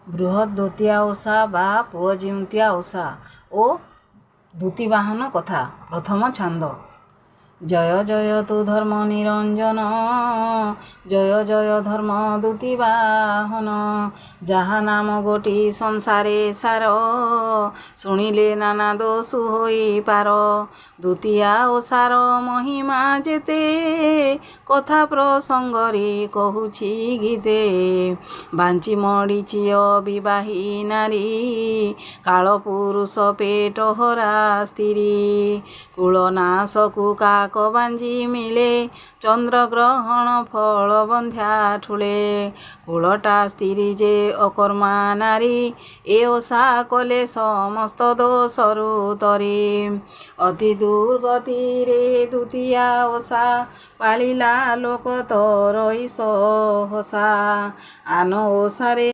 ବୃହତ୍ ଦ୍ୱିତୀୟା ଓଷା ବା ପୁଅ ଜିଉଁତିଆ ଓଷା ଓ ଦୂତୀବାହନ କଥା। ପ୍ରଥମ ଛାନ୍ଦ। ଜୟ ଜୟ ତୁ ଧର୍ମ ନିରଞ୍ଜନ, ଜୟ ଜୟ ଧର୍ମ ଦୂତୀବାହନ। ଯାହା ନାମ ଗୋଟି ସଂସାରେ ସାର, ଶୁଣିଲେ ନାନା ଦୋଷୁ ହୋଇପାର। ଦ୍ୱିତୀୟା ଓଷାର ମହିମା ଯେତେ, କଥା ପ୍ରସଙ୍ଗରେ କହୁଛି ଗୀତେ। ବାଞ୍ଚି ମରିଚି ଅବିବାହୀ ନାରୀ, କାଳପୁରୁଷ ପେଟ ହରା ସ୍ତ୍ରୀ। କୁଳନାଶକୁ କାକ ବାଞ୍ଜି ମିଳେ, ଚନ୍ଦ୍ରଗ୍ରହଣ ଫଳ ବନ୍ଧ୍ୟା ଠୁଳେ। କୁଳଟା ସ୍ତ୍ରୀ ଯେ ଅକର୍ମା ନାରୀ, ଏ ଓଷା କଲେ ସମସ୍ତ ଦୋଷରୁ ତରି। ଅତି ଦୁର୍ଗତିରେ ଦ୍ୱିତୀୟା ଓଷା, ପାଳିଲା ଲୋକ ତରଇ ସହସା। ଆନ ଓଷାରେ